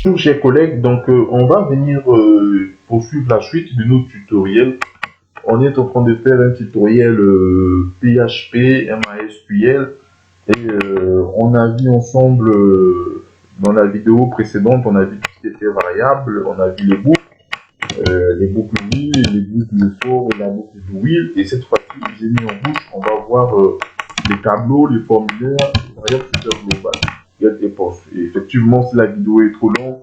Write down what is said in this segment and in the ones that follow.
Bonjour chers collègues, donc on va venir poursuivre la suite de nos tutoriels. On est en train de faire un tutoriel PHP, MySQL et on a vu ensemble dans la vidéo précédente, on a vu tout ce qui était variable, on a vu les boucles while, les boucles for, la boucle do while, et cette fois-ci j'ai mis en bouche, on va voir les tableaux, les formulaires, les variables super globales. Et effectivement, si la vidéo est trop longue,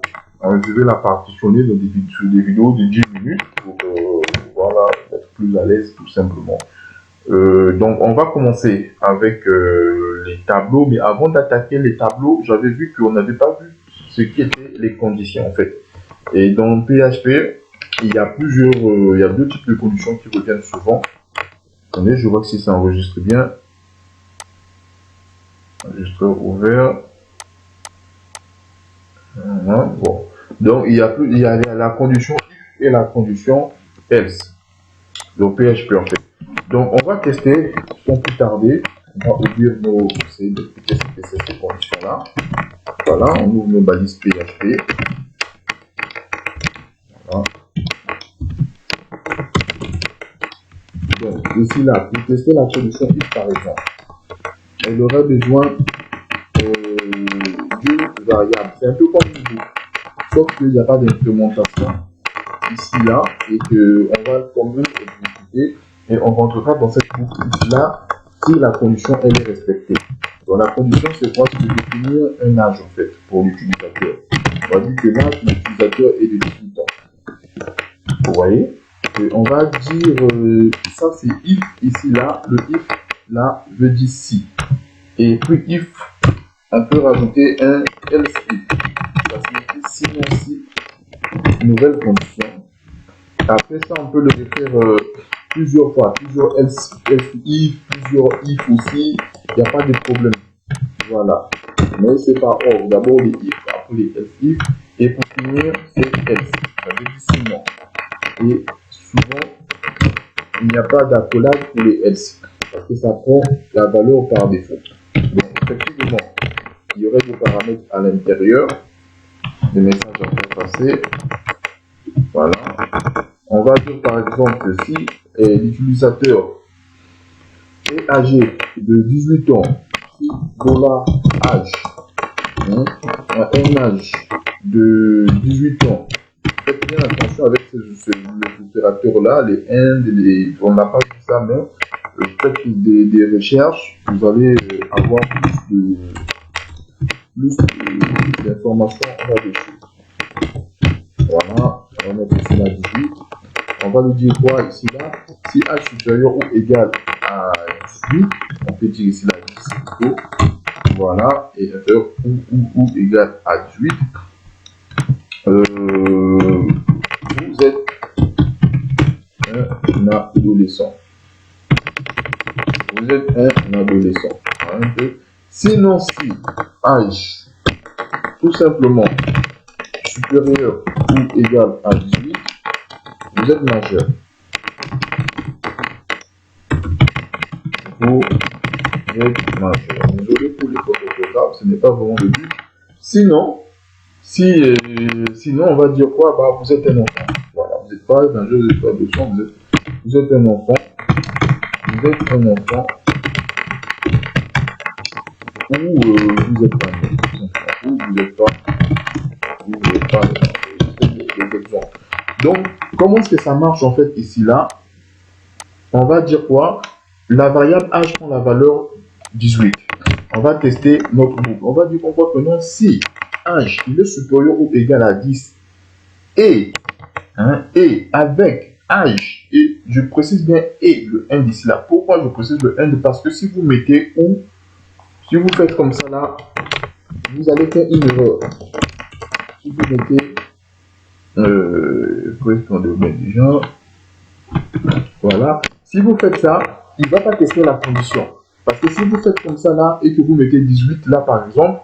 je vais la partitionner dans des vidéos de 10 minutes pour voilà, être plus à l'aise tout simplement. Donc on va commencer avec les tableaux, mais avant d'attaquer les tableaux, j'avais vu qu'on n'avait pas vu ce qui étaient les conditions en fait. Et dans PHP, il y a il y a deux types de conditions qui reviennent souvent. Attendez, je vois que si ça enregistre bien. Enregistreur ouvert. Voilà, bon. Donc il y a la condition if et la condition else. Donc PHP en fait. Donc on va tester sans plus tarder. On va ouvrir nos tester ces conditions-là. Voilà, on ouvre nos balises PHP. Voilà. Donc ici là, pour tester la condition if par exemple, elle aurait besoin d'une variable. C'est un peu comme une boucle, sauf qu'il n'y a pas d'implémentation ici là et que on va quand même exécuter et on rentrera dans cette boucle ici là si la condition elle est respectée. Donc la condition c'est quoi? C'est de définir un âge en fait pour l'utilisateur. On va dire que l'âge de l'utilisateur est de 18 ans. Vous voyez? Et on va dire ça c'est if ici là, le if là veut dire si. Et puis if, on peut rajouter un else if. Ça signifie sinon si, nouvelle condition. Après ça, on peut le refaire plusieurs fois, plusieurs else if, plusieurs if aussi. Il n'y a pas de problème. Voilà. Mais c'est par ordre. D'abord les if, après les else if. Et pour finir, c'est else. Ça veut dire sinon. Et souvent, il n'y a pas d'accolade pour les else. Parce que ça prend la valeur par défaut. Donc, effectivement, il y aurait des paramètres à l'intérieur, des messages à faire passer. Voilà. On va dire par exemple que si l'utilisateur est âgé de 18 ans, si $âge a un âge de 18 ans, faites bien attention avec ces opérateurs-là, les and, on n'a pas vu ça, mais faites des recherches, vous allez avoir plus d'informations là-dessus. Voilà, on va mettre ici la 18. On va lui dire quoi ici là? Si h supérieur ou égal à 18, on peut dire ici la 10 plutôt. Voilà, et inférieur ou égal à 18. Vous êtes un adolescent. Vous êtes un adolescent. Un peu. Sinon, si âge tout simplement supérieur ou égal à 18, vous êtes majeur. Vous êtes majeur. Désolé pour les photographes, ce n'est pas vraiment le but. Sinon, sinon on va dire quoi? Bah, vous êtes un enfant. Voilà, vous n'êtes pas majeur, vous n'êtes pas adolescent, vous êtes un enfant. Vous êtes un enfant. Ou vous êtes pas né. Ou vous n'êtes pas. Vous n'êtes pas des exemples. Donc, comment est-ce que ça marche en fait ici là? On va dire quoi? La variable âge prend la valeur 18. On va tester notre boucle. On va dire qu'on voit que non, si âge il est supérieur ou égal à 10 et avec âge, et je précise bien et le end ici là. Pourquoi je précise le end? Parce que si vous mettez ou, si vous faites comme ça là, vous allez faire une erreur. Si vous mettez déjà, voilà. Si vous faites ça, il ne va pas tester la condition. Parce que si vous faites comme ça là et que vous mettez 18 là par exemple,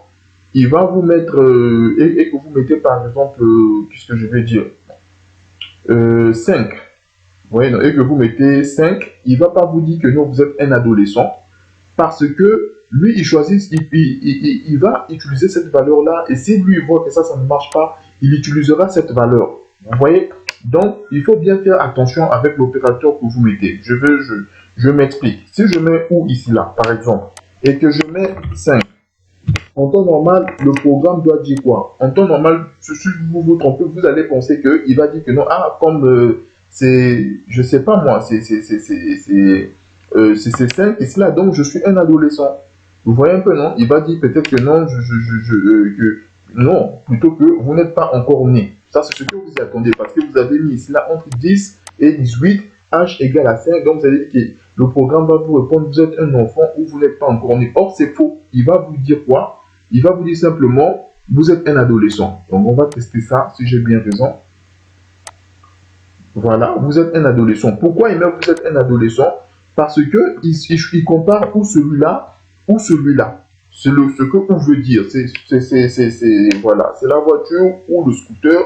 il va vous mettre et que vous mettez par exemple, qu'est-ce que je vais dire, 5. Ouais, et que vous mettez 5, il ne va pas vous dire que non, vous êtes un adolescent parce que lui, il choisit, il va utiliser cette valeur-là, et si lui voit que ça ne marche pas, il utilisera cette valeur. Vous voyez? Donc, il faut bien faire attention avec l'opérateur que vous mettez. Je m'explique. Si je mets ou ici, là, par exemple, et que je mets 5, en temps normal, le programme doit dire quoi? En temps normal, si vous vous trompez, vous allez penser qu'il va dire que non, ah, comme c'est, je sais pas moi, c'est 5 et cela, donc je suis un adolescent. Vous voyez un peu, non? Il va dire peut-être que non, que non, plutôt que vous n'êtes pas encore né. Ça, c'est ce que vous attendez, parce que vous avez mis ici là entre 10 et 18, h égale à 5, donc vous allez dire que le programme va vous répondre, vous êtes un enfant ou vous n'êtes pas encore né. Or, c'est faux. Il va vous dire quoi? Il va vous dire simplement, vous êtes un adolescent. Donc, on va tester ça, si j'ai bien raison. Voilà, vous êtes un adolescent. Pourquoi il met vous êtes un adolescent? Parce que il compare ou celui-là ou celui-là. C'est ce que on veut dire. Voilà, c'est la voiture ou le scooter,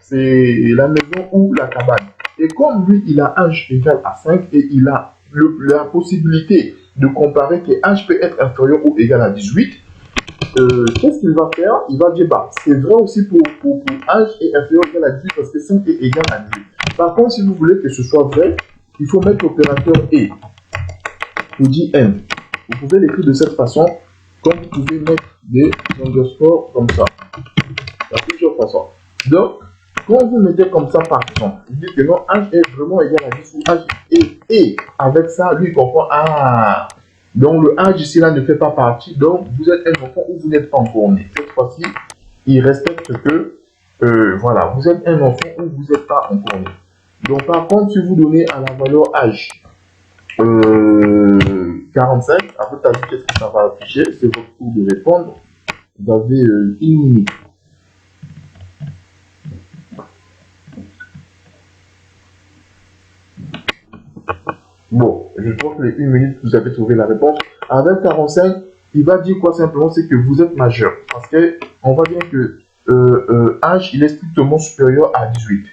c'est la maison ou la cabane. Et comme lui, il a h égal à 5 et il a la possibilité de comparer que h peut être inférieur ou égal à 18, qu'est-ce qu'il va faire? Il va dire, bah, c'est vrai aussi pour h est inférieur ou égal à 18 parce que 5 est égal à 18. Par contre, si vous voulez que ce soit vrai, il faut mettre l'opérateur et. Vous dit n. Vous pouvez l'écrire de cette façon, comme vous pouvez mettre des underscores comme ça. Il y a plusieurs façons. Donc, quand vous mettez comme ça, par exemple, vous dites que non, h est vraiment égal à 10 ou h est et. Avec ça, lui, il comprend, ah, donc le âge ici là ne fait pas partie, donc vous êtes un enfant ou vous n'êtes pas encore né. Cette fois-ci, il respecte que, voilà, vous êtes un enfant ou vous n'êtes pas encore né. Donc par contre, si vous donnez à la valeur âge 45, à votre avis, qu'est-ce que ça va afficher? C'est votre tour de répondre. Vous avez une minute. Bon, je pense que les 1 minute, vous avez trouvé la réponse. Avec 45, il va dire quoi simplement? C'est que vous êtes majeur. Parce qu'on voit bien que âge, il est strictement supérieur à 18.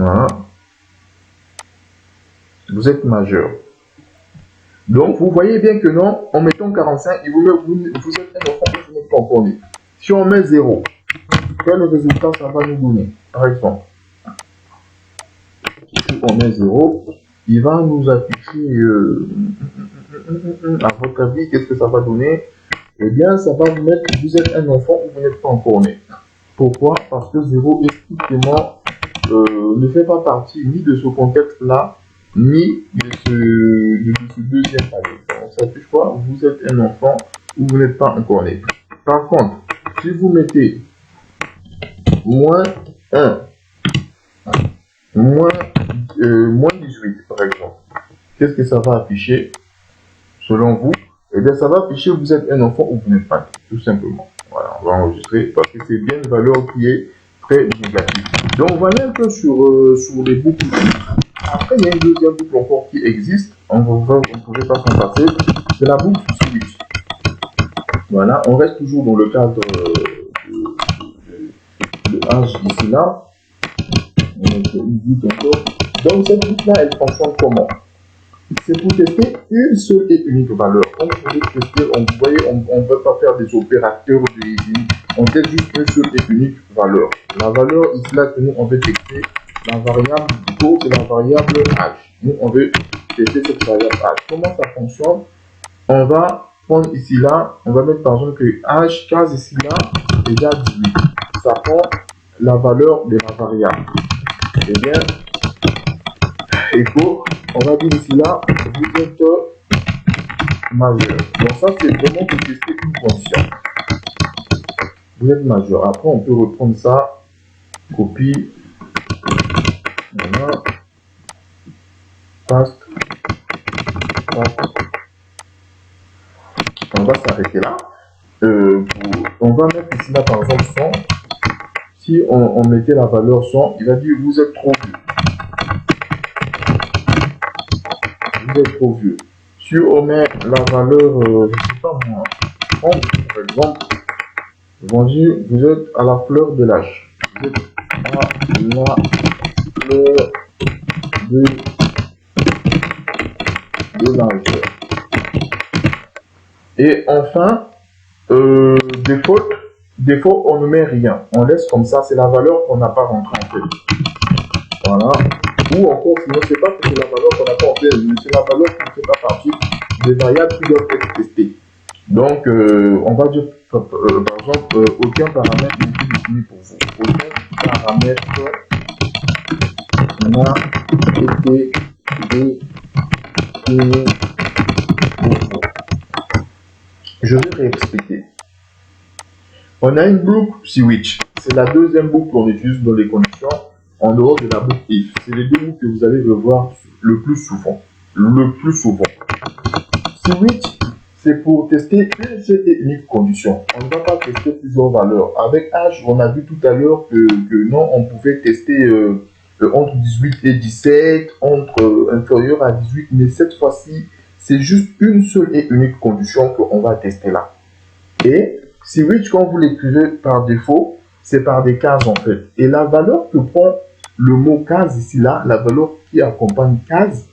Hein? Vous êtes majeur. Donc, vous voyez bien que non, en mettant 45, il vous êtes un enfant qui n'est pas encore né. Si on met 0, quel résultat ça va nous donner? Par exemple, si on met 0, il va nous afficher, à votre avis, qu'est-ce que ça va donner? Eh bien, ça va vous mettre que vous êtes un enfant ou vous n'êtes pas encore né. Pourquoi? Parce que 0 est strictement, ne fait pas partie ni de ce contexte-là, ni de ce deuxième palier. Donc, ça affiche quoi? Vous êtes un enfant ou vous n'êtes pas encore né. Par contre, si vous mettez moins 1, moins 18, par exemple, qu'est-ce que ça va afficher selon vous? Eh bien, ça va afficher vous êtes un enfant ou vous n'êtes pas, tout simplement. Voilà, on va enregistrer parce que c'est bien une valeur qui est très négative. Donc, voilà un peu sur les boucles. Après, il y a une deuxième boucle encore qui existe. On ne pouvait pas s'en passer. C'est la boucle switch. Voilà, on reste toujours dans le cadre de âge ici là. Une boucle encore. Donc, cette boucle-là, elle fonctionne comment? C'est pour tester une seule et unique valeur. On peut tester, vous voyez, on ne veut pas faire des opérateurs uniques. On teste juste une seule et unique valeur. La valeur ici là que nous on veut tester, la variable taux, c'est la variable âge. Nous on veut tester cette variable âge. Comment ça fonctionne? On va prendre ici là, on va mettre par exemple que âge 15 ici là égale 18. Ça prend la valeur de la variable. Eh bien, écho, on va dire ici là, vous êtes majeur. Donc ça, c'est vraiment pour tester une condition. Vous êtes majeur. Après, on peut reprendre ça, copie, voilà, paste, on va s'arrêter là. On va mettre ici là, par exemple, 100. Si on mettait la valeur 100, il va dire vous êtes trop vieux. Vous êtes trop vieux. Si on met la valeur, je ne sais pas moi, 30 par exemple, ils vont dire vous êtes à la fleur de l'âge. Vous êtes à la fleur de l'âge. Et enfin, défaut, on ne met rien. On laisse comme ça, c'est la valeur qu'on n'a pas rentrée en fait. Voilà. Ou encore, sinon, c'est pas que c'est la valeur qu'on n'a pas rentrée, c'est la valeur qui ne fait pas partie des variables qui doivent être testées. Donc, on va dire, par exemple, aucun paramètre n'est défini pour vous. Aucun paramètre n'a été défini pour vous. Je vais réexpliquer. On a une boucle switch. C'est la deuxième boucle qu'on utilise dans les conditions en dehors de la boucle if. C'est les deux boucles que vous allez revoir le plus souvent. Switch, c'est pour tester une seule et unique condition. On ne va pas tester plusieurs valeurs. Avec H, on a vu tout à l'heure que non, on pouvait tester entre 18 et 17, entre inférieur à 18, mais cette fois-ci, c'est juste une seule et unique condition qu'on va tester là. Et switch, quand vous l'écrivez par défaut, c'est par des cases en fait. Et la valeur que prend le mot case ici là, la valeur qui accompagne case,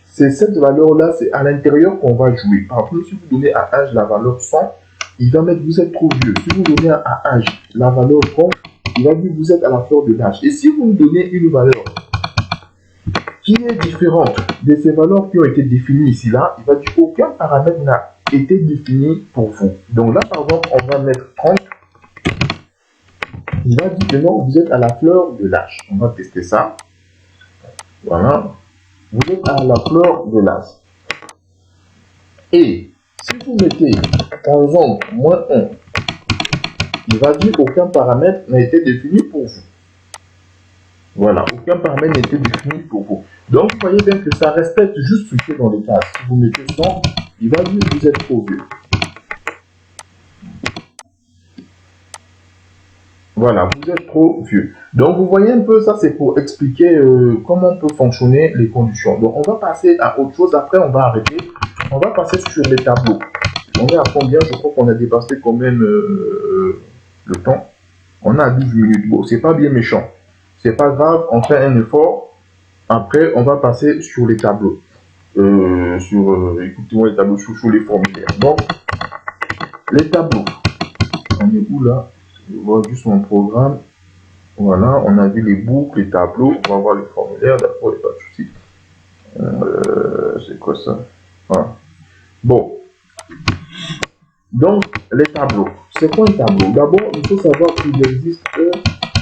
c'est cette valeur-là, c'est à l'intérieur qu'on va jouer. Par exemple, si vous donnez à H la valeur 100, il va mettre vous êtes trop vieux. Si vous donnez à H la valeur 30, il va dire vous êtes à la fleur de l'âge. Et si vous me donnez une valeur qui est différente de ces valeurs qui ont été définies ici là, il va dire aucun paramètre n'a été défini pour vous. Donc là, par exemple, on va mettre 30. Il va dire que non, vous êtes à la fleur de l'âge. On va tester ça. Voilà. Vous êtes à la fleur de l'âge. Et si vous mettez, par exemple, -1, il va dire aucun paramètre n'a été défini pour vous. Voilà, aucun paramètre n'a été défini pour vous. Donc, vous voyez bien que ça respecte juste ce qui est dans les cases. Si vous mettez 100, il va dire que vous êtes trop vieux. Voilà, vous êtes trop vieux. Donc, vous voyez un peu, ça c'est pour expliquer comment peut fonctionner les conditions. Donc, on va passer à autre chose. Après, on va arrêter. On va passer sur les tableaux. On est à combien? Je crois qu'on a dépassé quand même le temps. On a 12 minutes. Bon, c'est pas bien méchant. C'est pas grave, on fait un effort. Après, on va passer sur les tableaux. Écoutez-moi les tableaux sur les formulaires. Donc, les tableaux. On est où là? Je vois juste mon programme. Voilà, on a vu les boucles, les tableaux. On va voir les formulaires. D'accord, il n'y a pas de souci. C'est quoi ça? Voilà. Bon. Donc, les tableaux. C'est quoi un tableau? D'abord, il faut savoir qu'il existe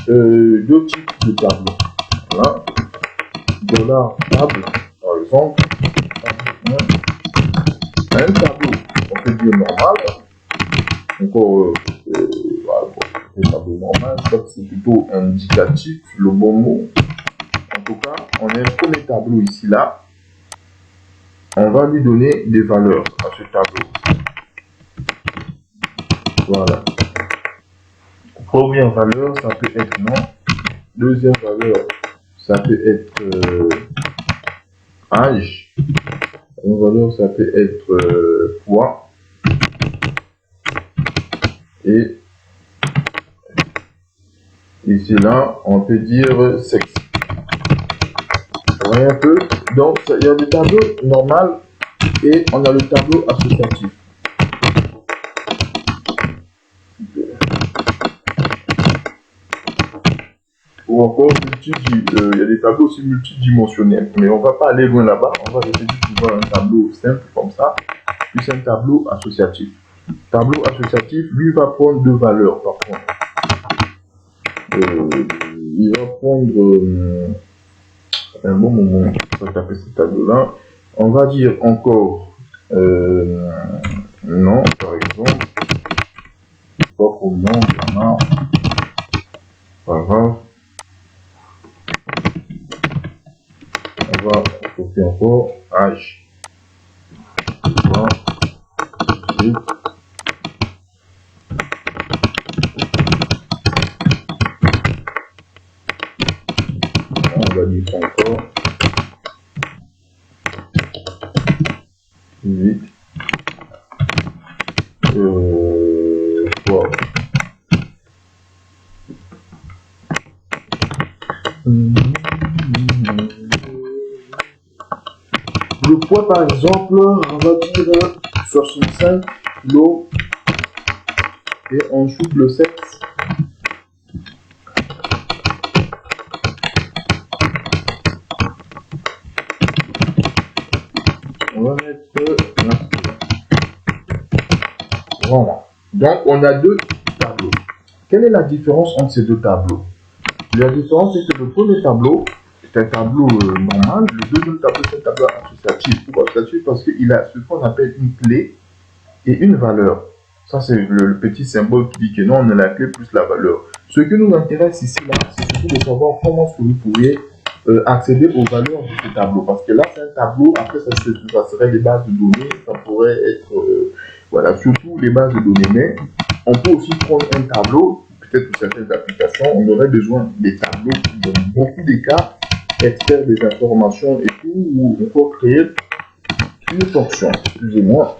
deux types de tableaux. Voilà. $table, par exemple. Un tableau, on peut dire normal. Encore, voilà, un tableau normal, ça c'est plutôt indicatif, le bon mot. En tout cas, on a un premier tableau ici, là. On va lui donner des valeurs à ce tableau. Voilà. Première valeur, ça peut être nom. Deuxième valeur, ça peut être âge. Une valeur, ça peut être poids. Et ici, là, on peut dire sexe. Vous voyez un peu? Donc, il y a le tableau normal et on a le tableau associatif. Ou encore, il y a des tableaux aussi multidimensionnels. Mais on ne va pas aller loin là-bas. On va essayer de voir un tableau simple comme ça. Puis c'est un tableau associatif. Tableau associatif, lui, va prendre deux valeurs par contre. Il va prendre un bon moment pour taper ce tableau-là. On va dire encore non, par exemple. Pas pour non, il y en a. Pas grave. On va copier encore âge. Voilà. Et on va dire encore 8 poids. Le poids par exemple, on va dire 65 l'eau et on souffle le sexe. On va mettre là. Voilà. Donc, on a deux tableaux. Quelle est la différence entre ces deux tableaux? La différence, c'est que le premier tableau, c'est un tableau normal. Le deuxième tableau, c'est un tableau associatif. Pourquoi associatif? Parce qu'il a ce qu'on appelle une clé et une valeur. Ça, c'est le petit symbole qui dit que non, on a la clé plus la valeur. Ce qui nous intéresse ici, là, c'est surtout de savoir comment est-ce que vous pouvez accéder aux valeurs de ce tableau. Parce que là, c'est un tableau, après, ça serait les bases de données, ça pourrait être, voilà, surtout les bases de données. Mais on peut aussi prendre un tableau, peut-être pour certaines applications, on aurait besoin des tableaux qui, dans beaucoup des cas, extraire des informations et tout, ou on peut créer une fonction, excusez-moi.